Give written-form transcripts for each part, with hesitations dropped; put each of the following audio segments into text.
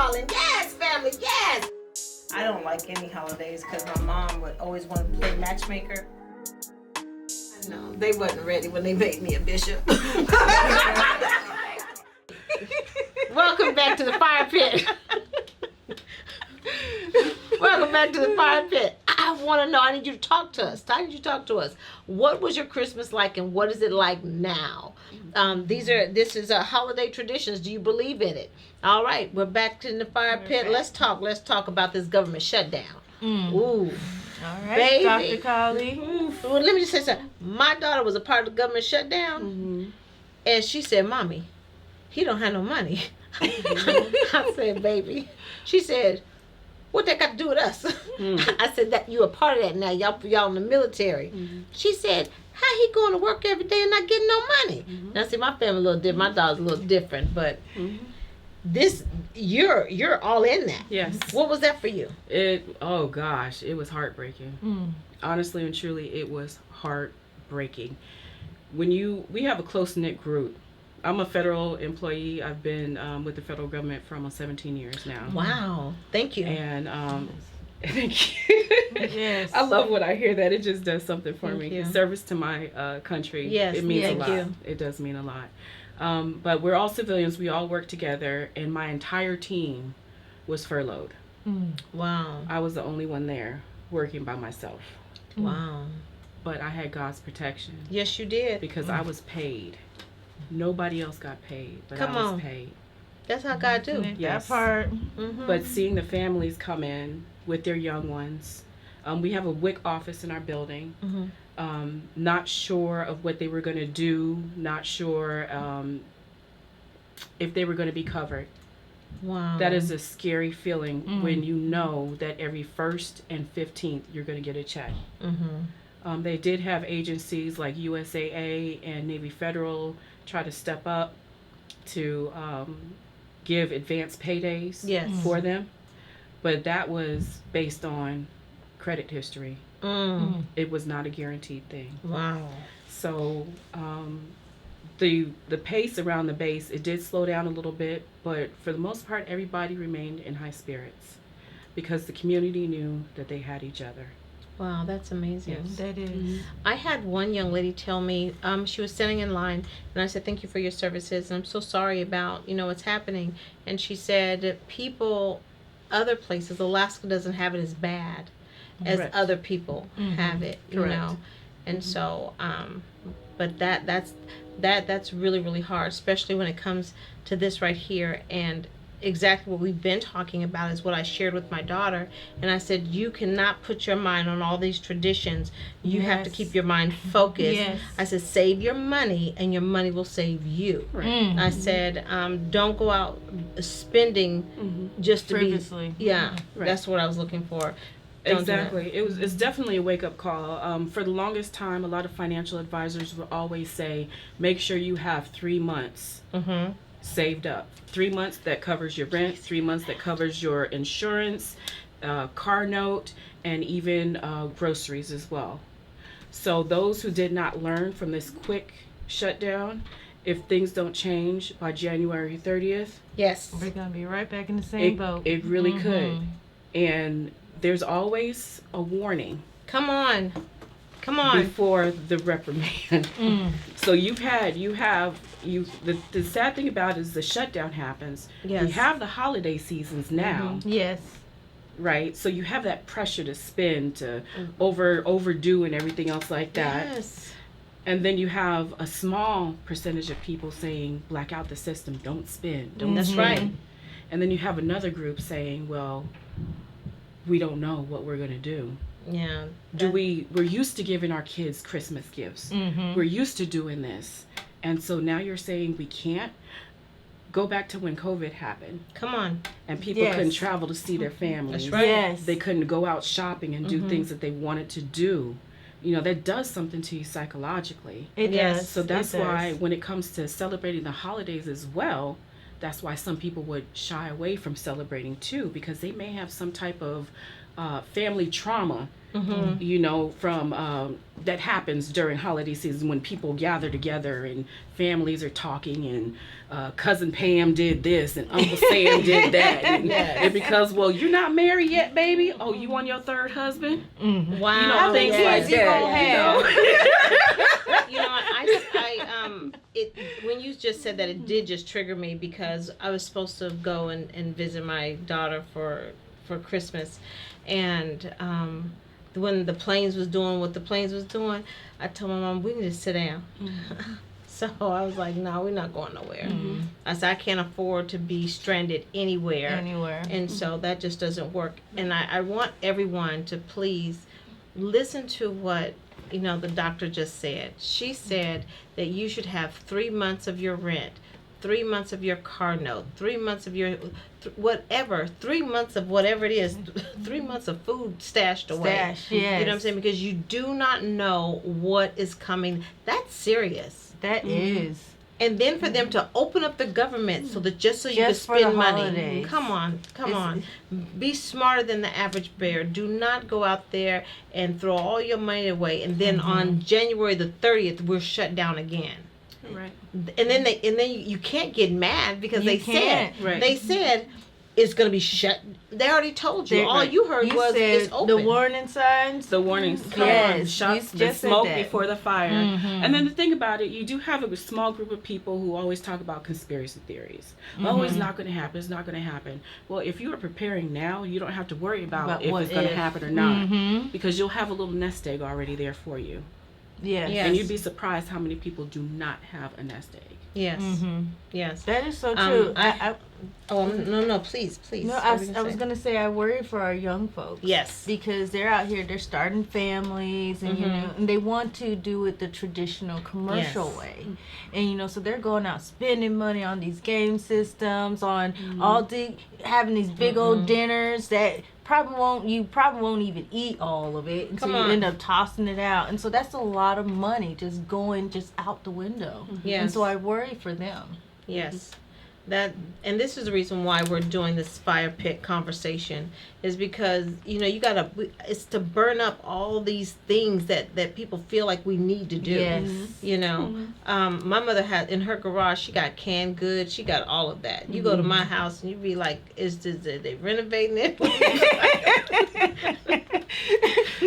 calling. Yes, family, yes. I don't like any holidays because my mom would always want to play matchmaker. No, they wasn't ready when they made me a bishop. Welcome back to the fire pit. Welcome back to the fire pit. I want to know, I need you to talk to us. I need you to talk to us. What was your Christmas like and what is it like now? This is a holiday traditions. Do you believe in it? All right, we're back in the fire pit. Let's talk about this government shutdown. Ooh. All right, Baby. Dr. Colley. Well, let me just say something. My daughter was a part of the government shutdown, and she said, "Mommy, he don't have no money." I said, "Baby," she said, "What that got to do with us?" I said, "That you a part of that now. Y'all in the military." She said, "How he going to work every day and not getting no money?" Now, see, my family a little different. My daughter's a little different, but this you're all in that. Yes. What was that for you? Oh gosh, it was heartbreaking. Honestly and truly, it was heartbreaking. We have a close-knit group. I'm a federal employee. I've been with the federal government for almost 17 years now. Wow. Thank you. And thank you. Yes. I love when I hear that. It just does something for Thank me. you. Service to my country. Yes, It means a thank lot. you. It does mean a lot. But we're all civilians. We all work together, and my entire team was furloughed. Wow. I was the only one there working by myself. Wow. But I had God's protection Yes, you did. because I was paid. Nobody else got paid, but Come I was on. paid. That's how God do. Yes. That part. But seeing the families come in with their young ones, we have a WIC office in our building. Not sure of what they were going to do, not sure if they were going to be covered. Wow. That is a scary feeling when you know that every 1st and 15th you're going to get a check. They did have agencies like USAA and Navy Federal try to step up to give advanced paydays Yes. for them, but that was based on credit history. It was not a guaranteed thing. Wow. So the pace around the base, it did slow down a little bit, but for the most part everybody remained in high spirits because the community knew that they had each other. Wow, that's amazing. Yes. That is. I had one young lady tell me, she was standing in line, and I said, "Thank you for your services, and I'm so sorry about, what's happening." And she said, people, other places, Alaska doesn't have it as bad as Correct. other people have it, Correct. And so, but that's really, really hard, especially when it comes to this right here. And exactly what we've been talking about is what I shared with my daughter, and I said, you cannot put your mind on all these traditions. You have to Yes. keep your mind focused. Yes. I said, save your money and your money will save you. Right. I said, don't go out spending just to Frivolously. be. Yeah, Right. that's what I was looking for. Don't do that. Exactly. It's definitely a wake-up call. For the longest time, a lot of financial advisors would always say, make sure you have 3 months saved up. 3 months that covers your rent, 3 months that covers your insurance, car note, and even groceries as well. So those who did not learn from this quick shutdown, if things don't change by January 30th, Yes. We're going to be right back in the same boat. it really could. And there's always a warning Come on. Come on. before the reprimand. So the sad thing about it is the shutdown happens. Yes. We have the holiday seasons now, Yes. right? So you have that pressure to spend, to overdo and everything else like that. Yes. And then you have a small percentage of people saying, black out the system, don't spend, don't That's spend. right. And then you have another group saying, well, we don't know what we're going to do. Yeah. We're used to giving our kids Christmas gifts. We're used to doing this. And so now you're saying we can't? Go back to when COVID happened Come on. and people Yes. couldn't travel to see their families. That's right. Yes. They couldn't go out shopping and do things that they wanted to do. That does something to you psychologically. It Yes. does. So that's It does. why when it comes to celebrating the holidays as well, that's why some people would shy away from celebrating too, because they may have some type of family trauma you know, from that happens during holiday season when people gather together and families are talking and cousin Pam did this and Uncle Sam did that. And because, well, you're not married yet, baby. Oh, you on your third husband? Wow. You know, things like that. You know, when you just said that, it did just trigger me because I was supposed to go and visit my daughter for Christmas, and when the planes was doing what the planes was doing, I told my mom, we need to sit down. So I was like, no, we're not going nowhere. I said, I can't afford to be stranded anywhere. And so that just doesn't work. And I want everyone to please listen to what, you know, the doctor just said. She said that you should have 3 months of your rent, 3 months of your car note, 3 months of your whatever, 3 months of whatever it is, 3 months of food stashed away. Yes. You know what I'm saying? Because you do not know what is coming. That's serious. That is. And then for them to open up the government so that just you can for the spend money. holidays. Come on. Be smarter than the average bear. Do not go out there and throw all your money away. And then on January the 30th, we're shut down again. Right. And then you can't get mad because they can't. said it's going to be shut. They already told you. All you heard was said it's open. the warning signs. The warnings. Come Yes, on. Shots, you the just said smoke that. before the fire. And then the thing about it, you do have a small group of people who always talk about conspiracy theories. Oh, it's not going to happen. It's not going to happen. Well, if you are preparing now, you don't have to worry about if it's going to happen or not. Because you'll have a little nest egg already there for you. Yes. And you'd be surprised how many people do not have a nest egg. Yes. Yes. That is so true. No, please. No, I was gonna say I worry for our young folks. Yes. Because they're out here, they're starting families, and you know, and they want to do it the traditional commercial way, and you know, so they're going out spending money on these game systems, on having these big old dinners that you probably won't even eat all of it, and so you end up tossing it out, and so that's a lot of money just going out the window. Yes. And so I worry for them. Yes. And this is the reason why we're doing this fire pit conversation, is because, you know, it's to burn up all these things that people feel like we need to do. Yes. You know, my mother had in her garage, she got canned goods, she got all of that. You go to my house and you'd be like, are they renovating it?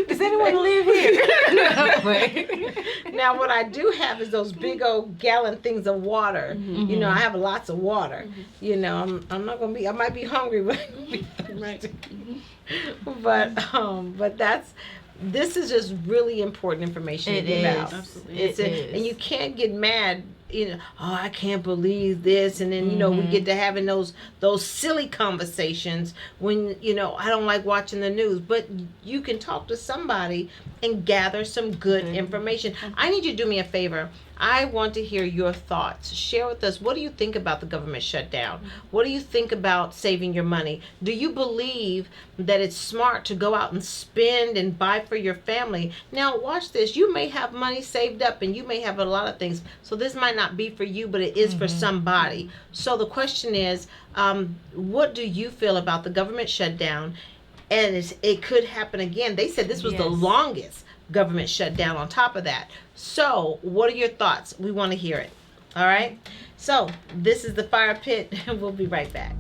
Does anyone live here? Now, what I do have is those big old gallon things of water. You know, I have lots of water. You know, I'm not gonna be. I might be hungry, but but this is just really important information to give out. Absolutely. It is. And you can't get mad. You know, oh, I can't believe this, and then you know we get to having those silly conversations when you know I don't like watching the news, but you can talk to somebody and gather some good information. I need you to do me a favor. I want to hear your thoughts. Share with us, what do you think about the government shutdown? What do you think about saving your money? Do you believe that it's smart to go out and spend and buy for your family? Now, watch this. You may have money saved up and you may have a lot of things. So this might not be for you, but it is for somebody. So the question is, what do you feel about the government shutdown? And it could happen again. They said this was the longest government shutdown on top of that. So what are your thoughts? We want to hear it. All right. So this is the Fire Pit, and we'll be right back.